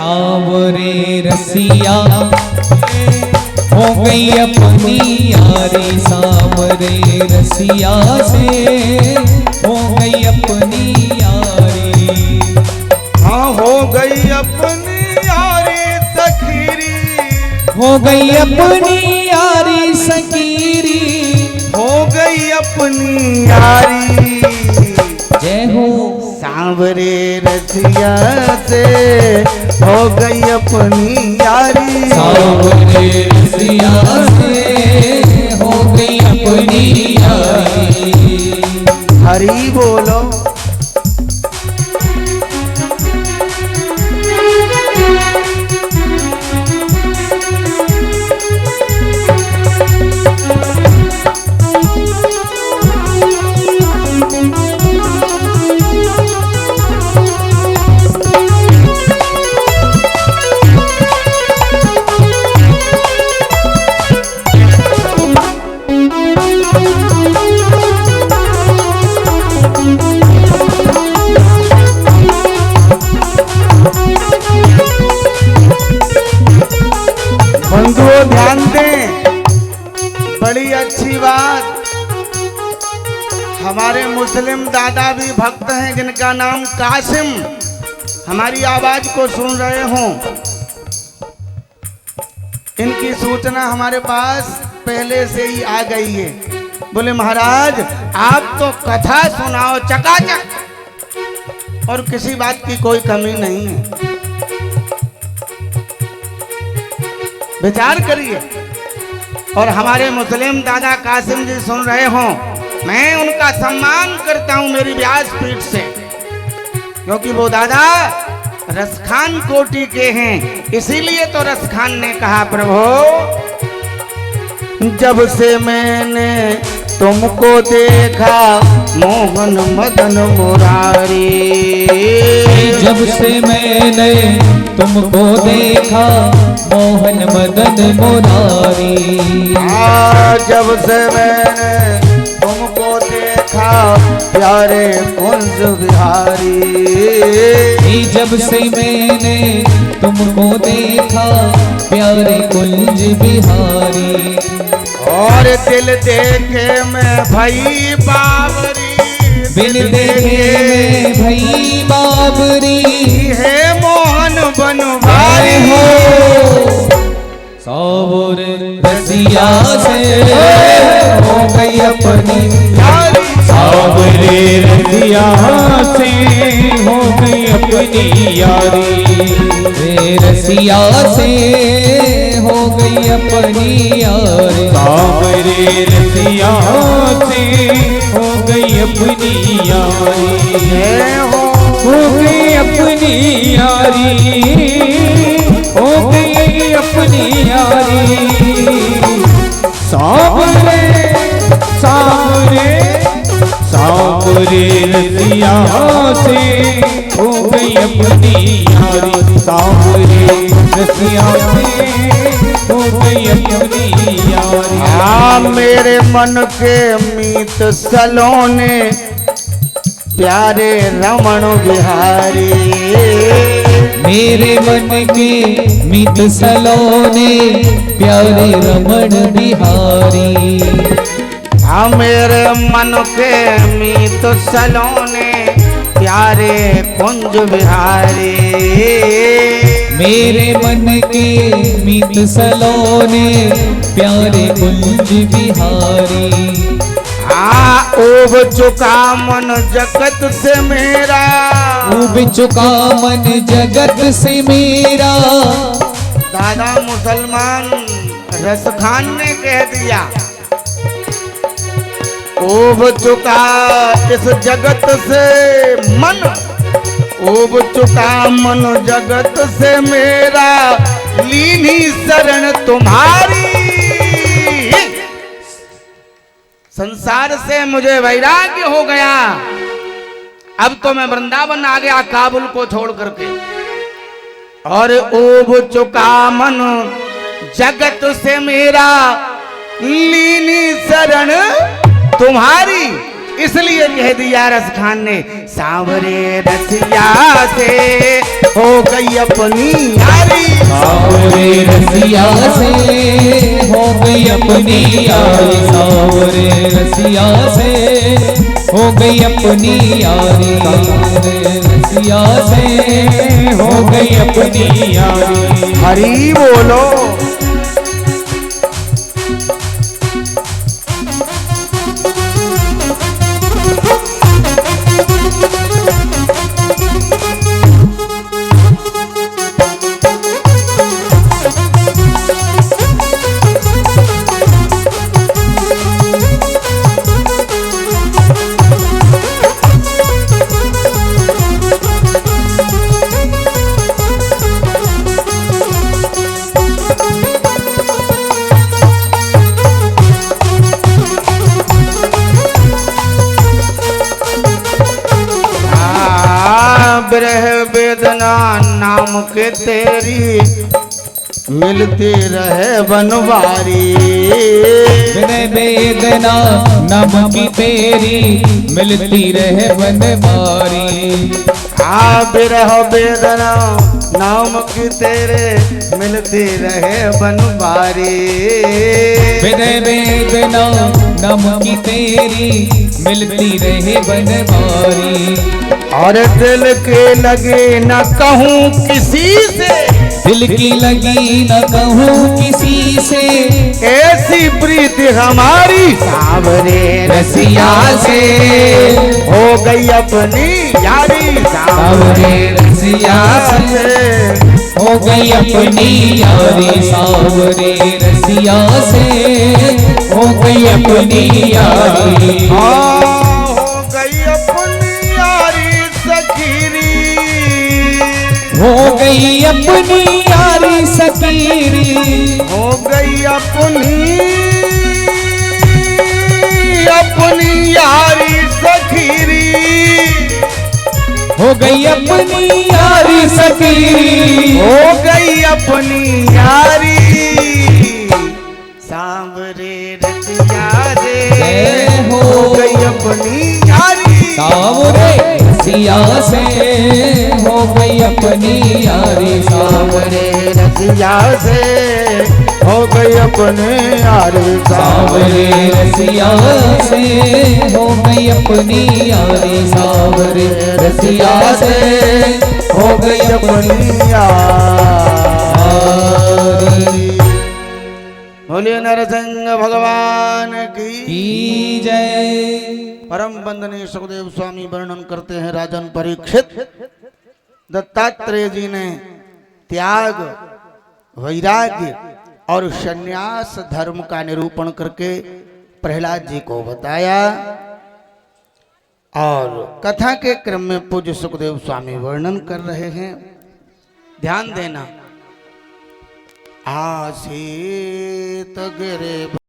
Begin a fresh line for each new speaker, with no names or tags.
सावरे रसिया हो गई अपनी यारी, सावरे रसिया से हो गई अपनी यारी।
हाँ हो गई अपनी यारी सखीरी,
हो गई अपनी यारी सकीरी,
हो गई अपनी यारी।
जय हो
सांवरे रसिया से हो गई अपनी यारी,
सावरे रसिया से हो गई अपनी यारी।
हरि बोलो। बंधुओं ध्यान दें, बड़ी अच्छी बात। हमारे मुस्लिम दादा भी भक्त हैं जिनका नाम कासिम हमारी आवाज को सुन रहे हों। इनकी सूचना हमारे पास पहले से ही आ गई है। बोले महाराज आप तो कथा सुनाओ चकाचक और किसी बात की कोई कमी नहीं है। विचार करिए। और हमारे मुस्लिम दादा कासिम जी सुन रहे हों, मैं उनका सम्मान करता हूं मेरी व्यासपीठ से, क्योंकि वो दादा रसखान कोटि के हैं। इसीलिए तो रसखान ने कहा प्रभु जब से मैंने तुमको देखा मोहन मदन मुरारी,
जब से मैंने तुमको देखा मोहन मदन मुरारी।
जब से मैंने तुमको देखा प्यारे कुंज बिहारी,
जब से मैंने तुमको देखा प्यारे कुंज बिहारी।
और दिल देखे मैं भई बाबरी,
बिन देखे में भई बाबरी,
है मोहन बनवारी
हो सावर रसिया से हो गई अपनी
यारी।
सावरे रसिया से हो गई अपनी यारी, रे रसिया से हो गई अपनी यारी। सावरे रसिया से हो गई अपनी यारी, हो गई अपनी यारी, हो गई अपनी यारी। सावरे सावरे सावरे रसिया से हो गई अपनी यारी, सावरे रसिया से हो गई अपनी यारी।
मेरे मन के मीत सलोने प्यारे रमण बिहारी,
मेरे मन के मीत सलोने प्यारे रमण बिहारी।
मेरे मन के मीत सलोने प्यारे कुंज बिहारी,
मेरे मन के मीत सलोने प्यारे कुंज बिहारी।
उब चुका मन जगत से मेरा,
उब चुका मन जगत से मेरा।
दादा मुसलमान रसखान ने कह दिया उब चुका इस जगत से मन, उब चुका मन जगत से मेरा, लीनी शरण तुम्हारी। संसार से मुझे वैराग्य हो गया, अब तो मैं वृंदावन आ गया काबुल को छोड़ करके। और उब चुका मन जगत से मेरा, लीनी शरण तुम्हारी। इसलिए कह दिया रस खान ने, सांवरे रसिया से हो गई अपनी यारी।
सांवरे रसिया से हो गई अपनी यारी, सांवरे रसिया से हो गई अपनी यारी, सांवरे रसिया से हो गई अपनी यारी।
हरी बोलो। विरह वेदना नाम के तेरी मिलती रहे बनवारी।
विरह वेदना नाम की तेरी मिलती रहे बनवारी।
विरह वेदना नाम की तेरे मिलती रहे बनवारी।
विरह वेदना नाम की तेरी मिलती रहे बनवारी।
और दिल के लगे न कहूँ किसी से,
दिल की लगी न कहूँ किसी से,
ऐसी प्रीति हमारी सांवरे रसिया से हो गई अपनी यारी।
सांवरे रसिया से हो गई अपनी यारी, सांवरे रसिया से हो गई अपनी यारी।
हो गई अपनी यारी सखीरी,
हो गई अपनी यारी सकीरी,
हो गई अपनी यारी सखीरी,
हो गई अपनी यारी सकीरी,
हो गई अपनी यारी। सांवरे रसिया से हो गई अपनी यारी।
सांवरे रसिया से हो गई अपनी यारी,
सांवरे रसिया से हो गई अपनी यारी।
सांवरे रसिया से हो गई अपनी यारी, सांवरे रसिया से हो गई अपनी यारी।
बोलिए नरसिंह भगवान
की जय।
परम वंदनीय सुखदेव स्वामी वर्णन करते हैं, राजन परीक्षित दत्तात्रेय जी ने त्याग, वैराग्य और संन्यास धर्म का निरूपण करके प्रहलाद जी को बताया। और कथा के क्रम में पूज्य सुखदेव स्वामी वर्णन कर रहे हैं। ध्यान देना। आसीत गिरे